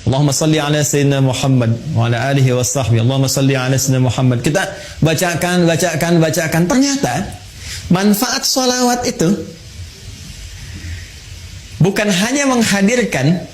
Allahumma salli ala sayyidina Muhammad wa ala alihi wa sahbihi. Allahumma salli ala sayyidina Muhammad. Kita bacakan. Ternyata manfaat sholawat itu bukan hanya menghadirkan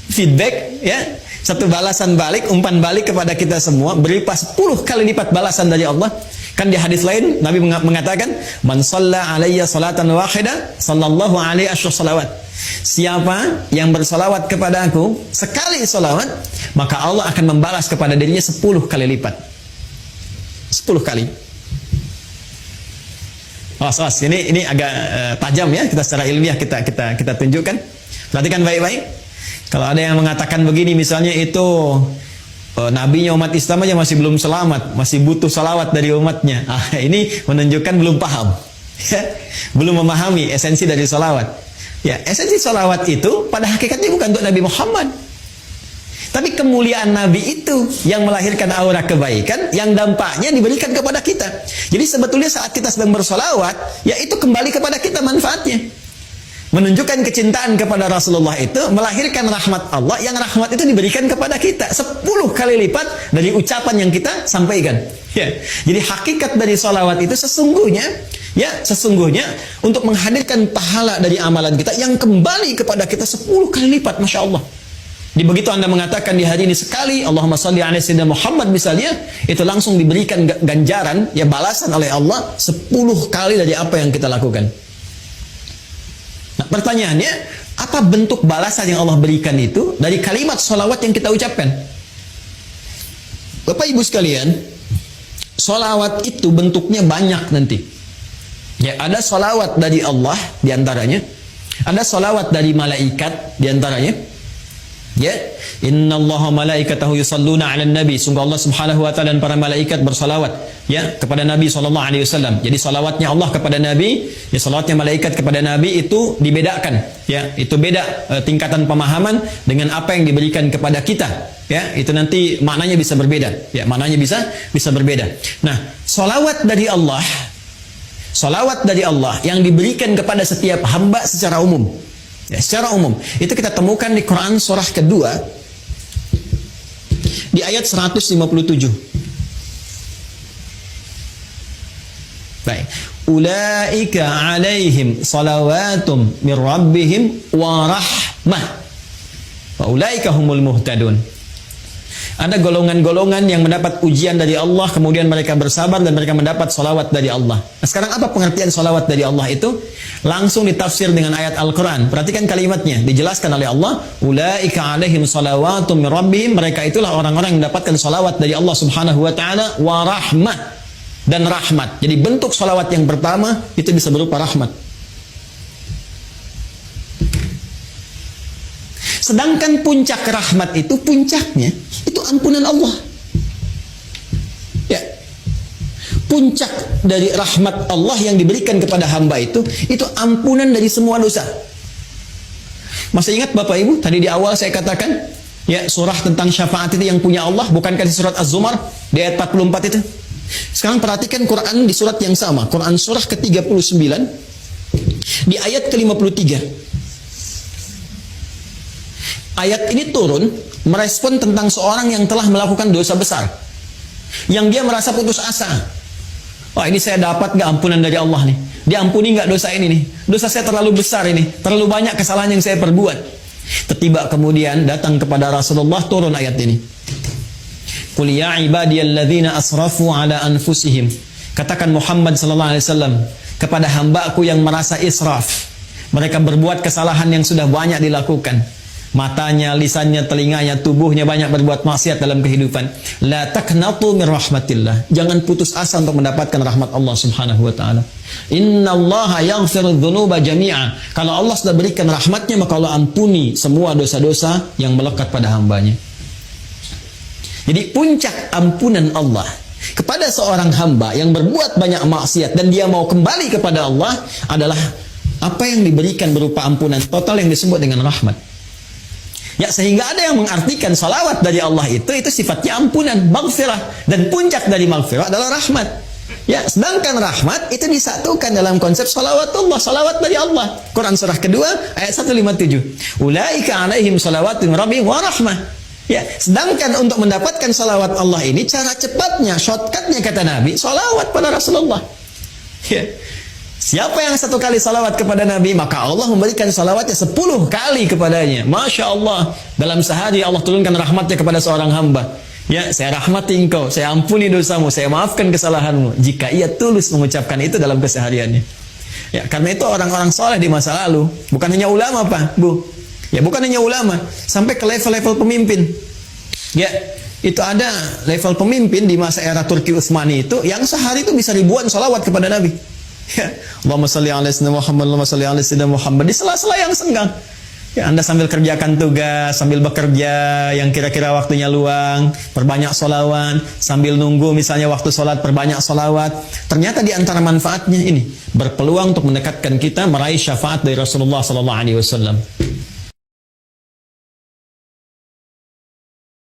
feedback, ya, satu balasan balik, umpan balik kepada kita semua, berupa 10 kali lipat balasan dari Allah. Kan di hadis lain Nabi mengatakan, man shalla alayya salatan wahida sallallahu alaihi salawat. Siapa yang bersalawat kepada aku sekali salawat, maka Allah akan membalas kepada dirinya 10 kali lipat. 10 kali. Ini agak tajam ya, kita secara ilmiah kita tunjukkan. Perhatikan baik-baik. Kalau ada yang mengatakan begini, misalnya itu nabinya umat Islam aja masih belum selamat, masih butuh salawat dari umatnya. Ini menunjukkan belum paham, ya, belum memahami esensi dari salawat. Ya, esensi salawat itu pada hakikatnya bukan untuk Nabi Muhammad, tapi kemuliaan Nabi itu yang melahirkan aura kebaikan yang dampaknya diberikan kepada kita. Jadi sebetulnya saat kita sedang bersalawat, ya itu kembali kepada kita manfaatnya. Menunjukkan kecintaan kepada Rasulullah itu melahirkan rahmat Allah, yang rahmat itu diberikan kepada kita 10 kali lipat dari ucapan yang kita sampaikan. Ya. Jadi hakikat dari salawat itu sesungguhnya untuk menghadirkan pahala dari amalan kita yang kembali kepada kita 10 kali lipat, Masya Allah. Jadi begitu Anda mengatakan di hari ini sekali Allahumma shalli ala sayyidina Muhammad misalnya, itu langsung diberikan ganjaran, ya, balasan oleh Allah 10 kali dari apa yang kita lakukan. Nah, pertanyaannya, apa bentuk balasan yang Allah berikan itu dari kalimat sholawat yang kita ucapkan? Bapak Ibu sekalian, sholawat itu bentuknya banyak nanti. Ya, ada sholawat dari Allah diantaranya, ada sholawat dari malaikat diantaranya. Ya, innallaha malaikatahu yusalluna 'alan nabi. Sungguh Allah Subhanahu wa taala dan para malaikat bersalawat, ya, kepada Nabi sallallahu alaihi wasallam. Jadi salawatnya Allah kepada Nabi, ya, salawatnya malaikat kepada Nabi itu dibedakan, ya. Itu beda tingkatan pemahaman dengan apa yang diberikan kepada kita, ya. Itu nanti maknanya bisa berbeda, ya, maknanya bisa berbeda. Nah, salawat dari Allah yang diberikan kepada setiap hamba secara umum. Ya, secara umum itu kita temukan di Quran surah kedua di ayat 157. Baik. Ulaika alaihim salawatum mir rabbihim wa rahmah wa ulaika humul muhtadun. Ada golongan-golongan yang mendapat ujian dari Allah, kemudian mereka bersabar dan mereka mendapat salawat dari Allah. Nah, sekarang apa pengertian salawat dari Allah itu? Langsung ditafsir dengan ayat Al-Quran. Perhatikan kalimatnya, dijelaskan oleh Allah, ulaika alaihim salawatum min rabbihim. Mereka itulah orang-orang yang mendapatkan salawat dari Allah Subhanahu wa taala, wa rahmah, dan rahmat. Jadi bentuk salawat yang pertama itu bisa berupa rahmat. Sedangkan puncak rahmat itu, puncaknya itu ampunan Allah. Ya. Puncak dari rahmat Allah yang diberikan kepada hamba itu ampunan dari semua dosa. Masih ingat Bapak Ibu, tadi di awal saya katakan, ya, surah tentang syafaat itu yang punya Allah, bukankah di surat Az-Zumar di ayat 44 itu? Sekarang perhatikan Quran di surat yang sama, Quran surah ke-39 di ayat ke-53. Ayat ini turun merespon tentang seorang yang telah melakukan dosa besar, yang dia merasa putus asa. Wah, ini saya dapat gak ampunan dari Allah nih? Diampuni gak dosa ini nih? Dosa saya terlalu besar ini, terlalu banyak kesalahan yang saya perbuat. Tiba kemudian datang kepada Rasulullah turun ayat ini. Qul ya ibadiyalladzina asrafu ala anfusihim. Katakan Muhammad sallallahu alaihi wasallam kepada hamba-Ku yang merasa israf. Mereka berbuat kesalahan yang sudah banyak dilakukan. Matanya, lisannya, telinganya, tubuhnya banyak berbuat maksiat dalam kehidupan. La taqnatu min rahmatillah. Jangan putus asa untuk mendapatkan rahmat Allah Subhanahu wa taala. Innallaha yaghfiru dzunuba jami'a. Kalau Allah sudah berikan rahmatnya, maka Allah ampuni semua dosa-dosa yang melekat pada hambanya. Jadi puncak ampunan Allah kepada seorang hamba yang berbuat banyak maksiat dan dia mau kembali kepada Allah adalah apa yang diberikan berupa ampunan total yang disebut dengan rahmat. Ya, sehingga ada yang mengartikan salawat dari Allah itu sifatnya ampunan, maghfirah, dan puncak dari maghfirah adalah rahmat. Ya, sedangkan rahmat itu disatukan dalam konsep salawatullah, salawat dari Allah. Quran surah kedua ayat 157. Ulaika alaihim salawatun rabbihim wa rahmah. Ya, sedangkan untuk mendapatkan salawat Allah ini cara cepatnya, shortcutnya kata Nabi, salawat pada Rasulullah. Ya. Siapa yang 1 kali salawat kepada Nabi, maka Allah memberikan salawatnya 10 kali kepadanya. Masya Allah, dalam sehari Allah turunkan rahmatnya kepada seorang hamba. Ya, saya rahmati engkau, saya ampuni dosamu, saya maafkan kesalahanmu. Jika ia tulus mengucapkan itu dalam kesehariannya. Ya, karena itu orang-orang soleh di masa lalu, bukan hanya ulama Pak, Bu. Ya, bukan hanya ulama, sampai ke level-level pemimpin. Ya, itu ada level pemimpin di masa era Turki Utsmani itu yang sehari itu bisa ribuan salawat kepada Nabi. Ya, Allahumma shalli ala sayyidina Muhammad, Allahumma shalli ala sayyidina Muhammad di sela-sela yang senggang. Ya, Anda sambil kerjakan tugas, sambil bekerja yang kira-kira waktunya luang, perbanyak salawat, sambil nunggu misalnya waktu sholat, perbanyak salawat. Ternyata di antara manfaatnya ini berpeluang untuk mendekatkan kita meraih syafaat dari Rasulullah sallallahu alaihi wasallam.